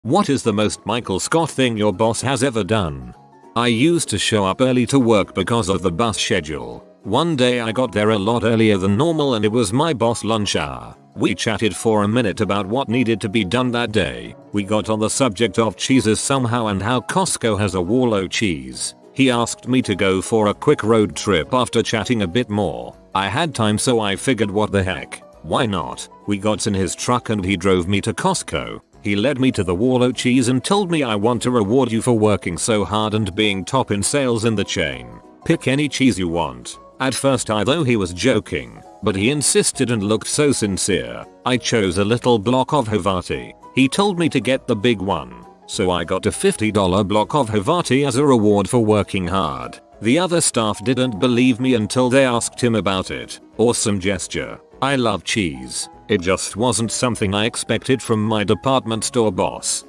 What is the most Michael Scott thing your boss has ever done? I used to show up early to work because of the bus schedule. One day I got there a lot earlier than normal and it was my boss' lunch hour. We chatted for a minute about what needed to be done that day. We got on the subject of cheeses somehow and how Costco has a Wallow cheese. He asked me to go for a quick road trip after chatting a bit more. I had time so I figured what the heck, why not? We got in his truck and he drove me to Costco. He led me to the Wallow cheese and told me I want to reward you for working so hard and being top in sales in the chain. Pick any cheese you want. At first I thought he was joking, but he insisted and looked so sincere. I chose a little block of Havarti. He told me to get the big one. So I got a $50 block of Havarti as a reward for working hard. The other staff didn't believe me until they asked him about it. Awesome gesture. I love cheese. It just wasn't something I expected from my department store boss.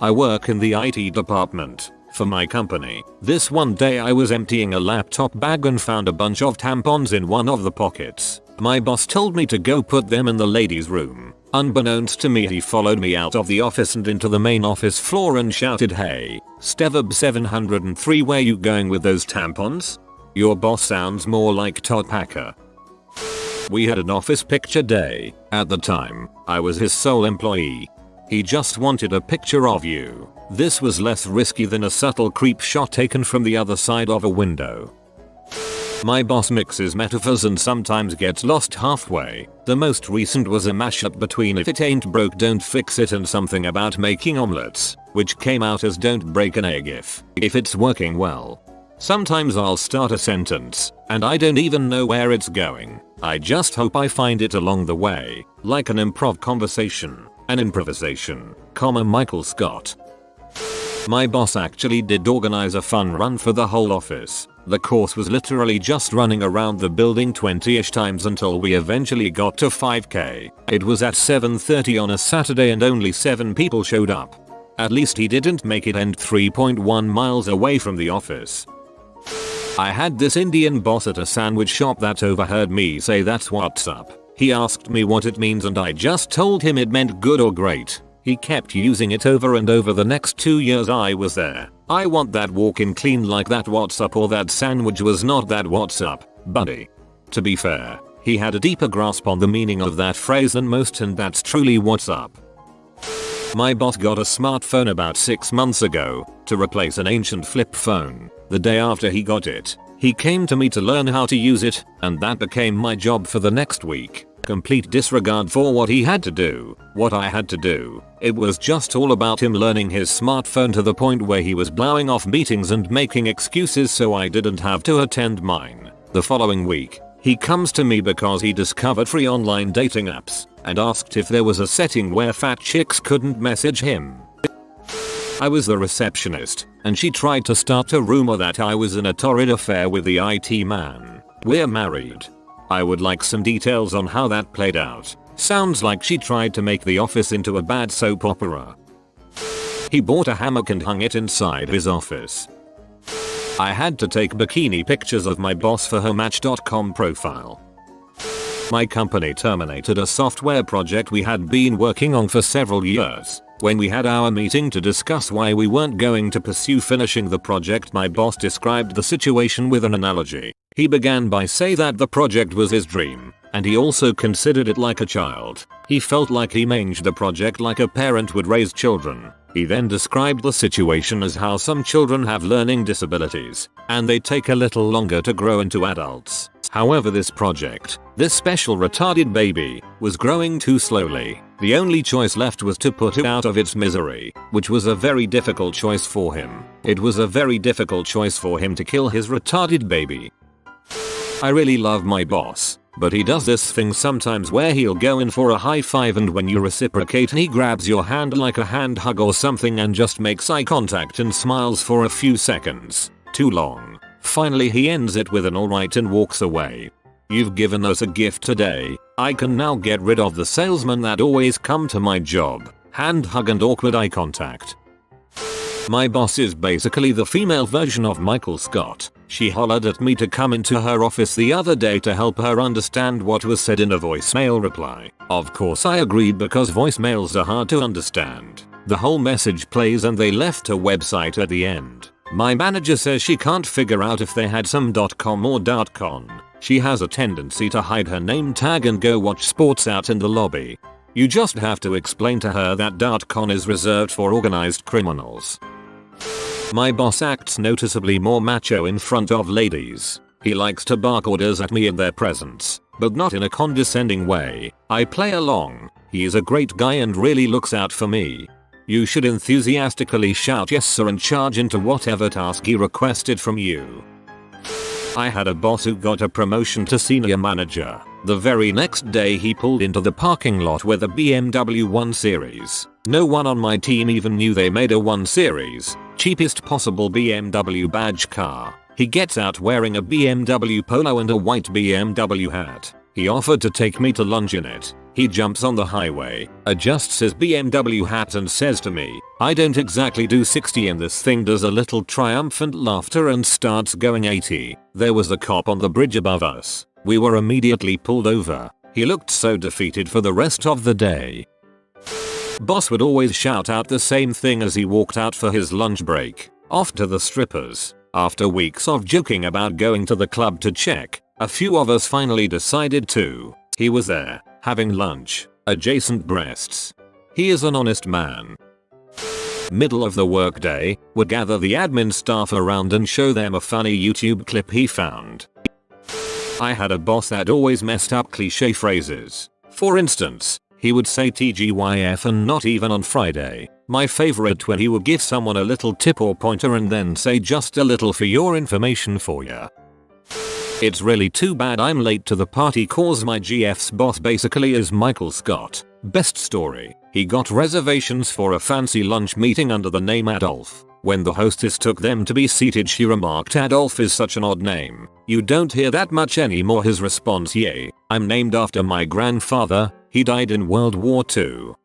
I work in the IT department for my company. This one day I was emptying a laptop bag and found a bunch of tampons in one of the pockets. My boss told me to go put them in the ladies' room. Unbeknownst to me, he followed me out of the office and into the main office floor and shouted, "Hey, Stevab 703, where you going with those tampons? Your boss sounds more like Todd Packer." We had an office picture day. At the time, I was his sole employee. He just wanted a picture of you. This was less risky than a subtle creep shot taken from the other side of a window. My boss mixes metaphors and sometimes gets lost halfway. The most recent was a mashup between "if it ain't broke don't fix it" and something about making omelets, which came out as "don't break an egg if it's working well." Sometimes I'll start a sentence, and I don't even know where it's going. I just hope I find it along the way, like an improv conversation, an improvisation, Michael Scott. My boss actually did organize a fun run for the whole office. The course was literally just running around the building 20-ish times until we eventually got to 5k. It was at 7:30 on a Saturday and only 7 people showed up. At least he didn't make it end 3.1 miles away from the office. I had this Indian boss at a sandwich shop that overheard me say "that's what's up." He asked me what it means and I just told him it meant good or great. He kept using it over and over the next 2 years I was there. I want that walk-in clean like "that what's up" or "that sandwich was not that what's up, buddy." To be fair, he had a deeper grasp on the meaning of that phrase than most, and that's truly what's up. My boss got a smartphone about 6 months ago to replace an ancient flip phone. The day after he got it, he came to me to learn how to use it, and that became my job for the next week. Complete disregard for what he had to do, what I had to do. It was just all about him learning his smartphone to the point where he was blowing off meetings and making excuses so I didn't have to attend mine. The following week, he comes to me because he discovered free online dating apps and asked if there was a setting where fat chicks couldn't message him. I was the receptionist, and she tried to start a rumor that I was in a torrid affair with the IT man. We're married. I would like some details on how that played out. Sounds like she tried to make The Office into a bad soap opera. He bought a hammock and hung it inside his office. I had to take bikini pictures of my boss for her Match.com profile. My company terminated a software project we had been working on for several years. When we had our meeting to discuss why we weren't going to pursue finishing the project, my boss described the situation with an analogy. He began by saying that the project was his dream, and he also considered it like a child. He felt like he managed the project like a parent would raise children. He then described the situation as how some children have learning disabilities, and they take a little longer to grow into adults. However, this project, this special retarded baby, was growing too slowly. The only choice left was to put it out of its misery, which was a very difficult choice for him. It was a very difficult choice for him to kill his retarded baby. I really love my boss, but he does this thing sometimes where he'll go in for a high five, and when you reciprocate he grabs your hand like a hand hug or something and just makes eye contact and smiles for a few seconds. Too long. Finally he ends it with an alright and walks away. You've given us a gift today. I can now get rid of the salesmen that always come to my job. Hand hug and awkward eye contact. My boss is basically the female version of Michael Scott. She hollered at me to come into her office the other day to help her understand what was said in a voicemail reply. Of course I agreed because voicemails are hard to understand. The whole message plays and they left a website at the end. My manager says she can't figure out if they had some .com or .con. She has a tendency to hide her name tag and go watch sports out in the lobby. You just have to explain to her that .con is reserved for organized criminals. My boss acts noticeably more macho in front of ladies. He likes to bark orders at me in their presence, but not in a condescending way. I play along. He is a great guy and really looks out for me. You should enthusiastically shout yes sir and charge into whatever task he requested from you. I had a boss who got a promotion to senior manager. The very next day he pulled into the parking lot with a BMW 1 Series. No one on my team even knew they made a 1 Series, cheapest possible BMW badge car. He gets out wearing a BMW Polo and a white BMW hat. He offered to take me to lunch in it. He jumps on the highway, adjusts his BMW hat and says to me, "I don't exactly do 60 in this thing," does a little triumphant laughter and starts going 80. There was a cop on the bridge above us. We were immediately pulled over. He looked so defeated for the rest of the day. Boss would always shout out the same thing as he walked out for his lunch break. "Off to the strippers." After weeks of joking about going to the club to check, a few of us finally decided to. He was there, having lunch, adjacent breasts. He is an honest man. Middle of the workday, would gather the admin staff around and show them a funny YouTube clip he found. I had a boss that always messed up cliche phrases. For instance, he would say TGYF and not even on Friday. My favorite when he would give someone a little tip or pointer and then say just a little for your information for ya. It's really too bad I'm late to the party cause my GF's boss basically is Michael Scott. Best story. He got reservations for a fancy lunch meeting under the name Adolf. When the hostess took them to be seated she remarked, "Adolf is such an odd name. You don't hear that much anymore." His response, "Yay, I'm named after my grandfather. He died in World War II."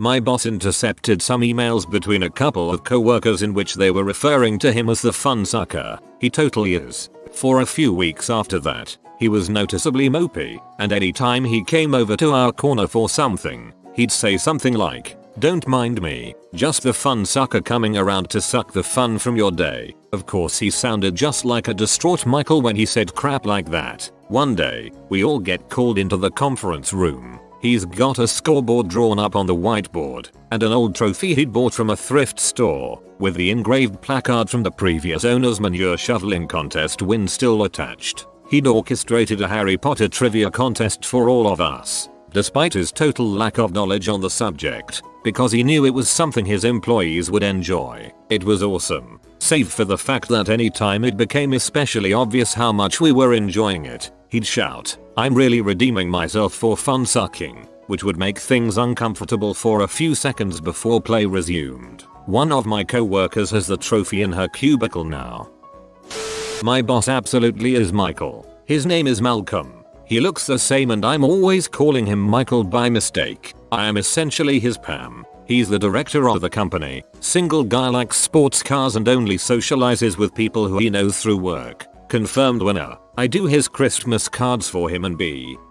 My boss intercepted some emails between a couple of co-workers in which they were referring to him as the fun sucker. He totally is. For a few weeks after that, he was noticeably mopey, and anytime he came over to our corner for something, he'd say something like, "Don't mind me, just the fun sucker coming around to suck the fun from your day." Of course he sounded just like a distraught Michael when he said crap like that. One day, we all get called into the conference room. He's got a scoreboard drawn up on the whiteboard, and an old trophy he'd bought from a thrift store, with the engraved placard from the previous owner's manure shoveling contest win still attached. He'd orchestrated a Harry Potter trivia contest for all of us, despite his total lack of knowledge on the subject, because he knew it was something his employees would enjoy. It was awesome, save for the fact that anytime it became especially obvious how much we were enjoying it, he'd shout, "I'm really redeeming myself for fun sucking," which would make things uncomfortable for a few seconds before play resumed. One of my co-workers has the trophy in her cubicle now. My boss absolutely is Michael. His name is Malcolm. He looks the same and I'm always calling him Michael by mistake. I am essentially his Pam. He's the director of the company. Single guy, likes sports cars and only socializes with people who he knows through work. Confirmed winner. I do his Christmas cards for him and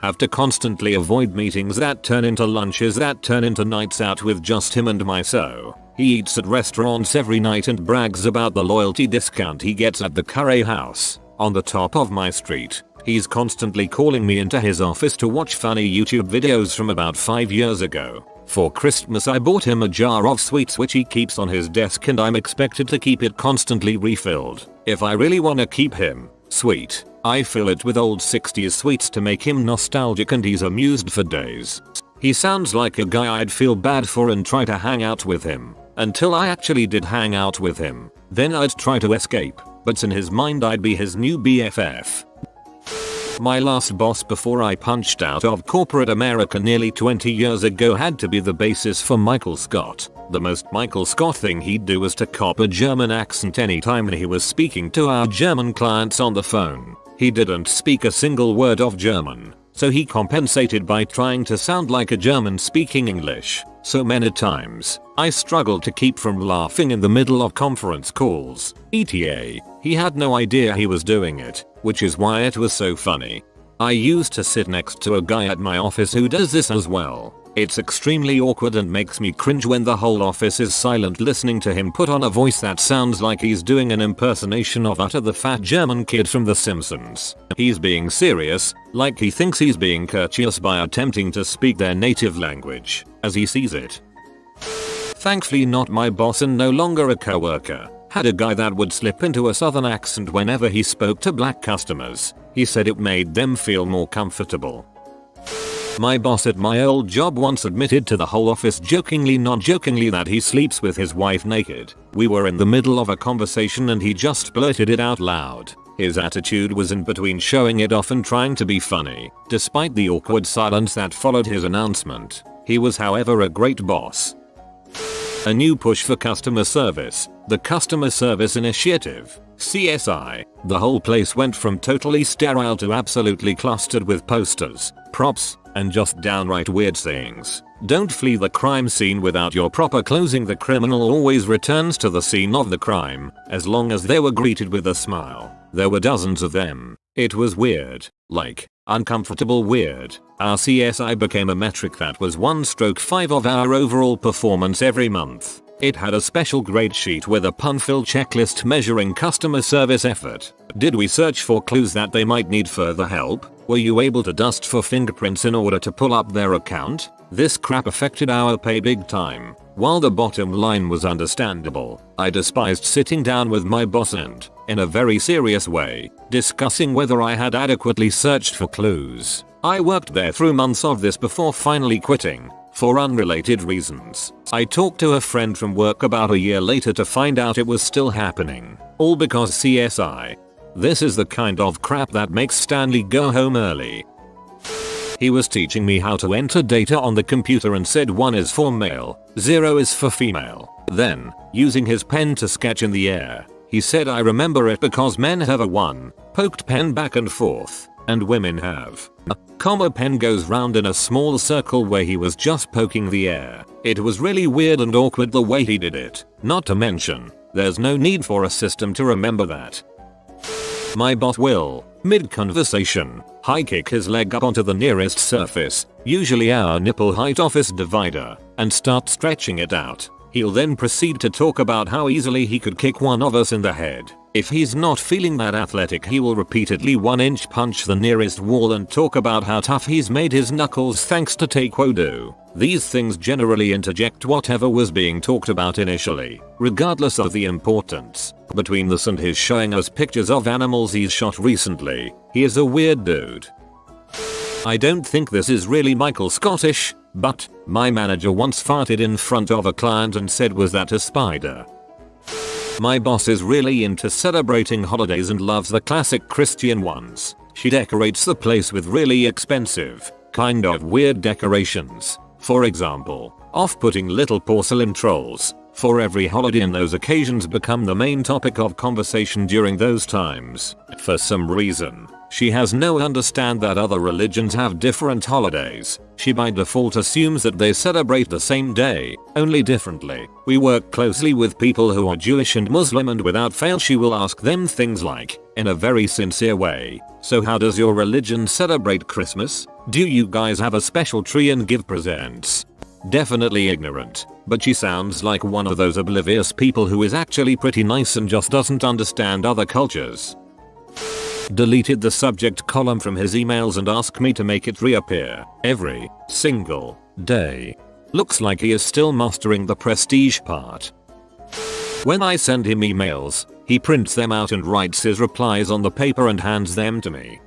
have to constantly avoid meetings that turn into lunches that turn into nights out with just him and my so. He eats at restaurants every night and brags about the loyalty discount he gets at the Curry House. On the top of my street, he's constantly calling me into his office to watch funny YouTube videos from about 5 years ago. For Christmas I bought him a jar of sweets which he keeps on his desk and I'm expected to keep it constantly refilled. If I really wanna keep him sweet, I fill it with old 60s sweets to make him nostalgic and he's amused for days. He sounds like a guy I'd feel bad for and try to hang out with him. Until I actually did hang out with him. Then I'd try to escape, but in his mind I'd be his new BFF. My last boss before I punched out of corporate America nearly 20 years ago had to be the basis for Michael Scott. The most Michael Scott thing he'd do was to cop a German accent anytime he was speaking to our German clients on the phone. He didn't speak a single word of German, so he compensated by trying to sound like a German speaking English. So many times, I struggled to keep from laughing in the middle of conference calls. ETA, he had no idea he was doing it, which is why it was so funny. I used to sit next to a guy at my office who does this as well. It's extremely awkward and makes me cringe when the whole office is silent listening to him put on a voice that sounds like he's doing an impersonation of Utter the fat German kid from The Simpsons. He's being serious, like he thinks he's being courteous by attempting to speak their native language, as he sees it. Thankfully not my boss and no longer a coworker. Had a guy that would slip into a southern accent whenever he spoke to black customers. He said it made them feel more comfortable. My boss at my old job once admitted to the whole office jokingly not jokingly that he sleeps with his wife naked. We were in the middle of a conversation and he just blurted it out loud. His attitude was in between showing it off and trying to be funny. Despite the awkward silence that followed his announcement, he was however a great boss. A new push for customer service. The Customer Service Initiative, CSI. The whole place went from totally sterile to absolutely clustered with posters, props, and just downright weird sayings. Don't flee the crime scene without your proper clothing. The criminal always returns to the scene of the crime, as long as they were greeted with a smile. There were dozens of them. It was weird. Like, uncomfortable weird. Our CSI became a metric that was 1/5 of our overall performance every month. It had a special grade sheet with a pun-filled checklist measuring customer service effort. Did we search for clues that they might need further help? Were you able to dust for fingerprints in order to pull up their account? This crap affected our pay big time. While the bottom line was understandable, I despised sitting down with my boss and, in a very serious way, discussing whether I had adequately searched for clues. I worked there through months of this before finally quitting. For unrelated reasons. I talked to a friend from work about a year later to find out it was still happening. All because CSI. This is the kind of crap that makes Stanley go home early. He was teaching me how to enter data on the computer and said 1 is for male, 0 is for female. Then, using his pen to sketch in the air, he said I remember it because men have a 1, poked pen back and forth, and women have a comma pen goes round in a small circle where he was just poking the air. It was really weird and awkward the way he did it. Not to mention, there's no need for a system to remember that. My boss will, mid-conversation, high kick his leg up onto the nearest surface, usually our nipple height office divider, and start stretching it out. He'll then proceed to talk about how easily he could kick one of us in the head. If he's not feeling that athletic, he will repeatedly 1-inch punch the nearest wall and talk about how tough he's made his knuckles thanks to taekwondo. These things generally interject whatever was being talked about initially, regardless of the importance. Between this and his showing us pictures of animals he's shot recently, he is a weird dude. I don't think this is really Michael Scottish, but my manager once farted in front of a client and said, "Was that a spider?" My boss is really into celebrating holidays and loves the classic Christian ones. She decorates the place with really expensive, kind of weird decorations. For example, off-putting little porcelain trolls. For every holiday, and those occasions become the main topic of conversation during those times. For some reason, she has no understand that other religions have different holidays. She by default assumes that they celebrate the same day, only differently. We work closely with people who are Jewish and Muslim, and without fail she will ask them things like, in a very sincere way, "So how does your religion celebrate Christmas? Do you guys have a special tree and give presents?" Definitely ignorant, but she sounds like one of those oblivious people who is actually pretty nice and just doesn't understand other cultures. Deleted the subject column from his emails and asked me to make it reappear every single day. Looks like he is still mastering the prestige part. When I send him emails, he prints them out and writes his replies on the paper and hands them to me.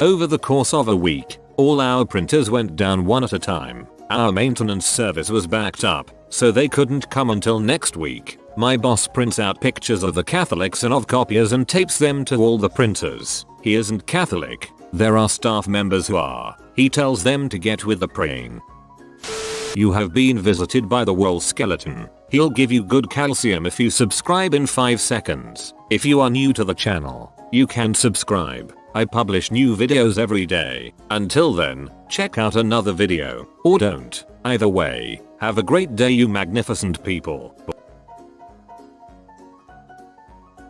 Over the course of a week, all our printers went down one at a time. Our maintenance service was backed up, so they couldn't come until next week. My boss prints out pictures of the Catholics and of copiers and tapes them to all the printers. He isn't Catholic. There are staff members who are. He tells them to get with the praying. You have been visited by the wall skeleton. He'll give you good calcium if you subscribe in 5 seconds. If you are new to the channel, you can subscribe. I publish new videos every day. Until then, check out another video, or don't. Either way, have a great day, you magnificent people.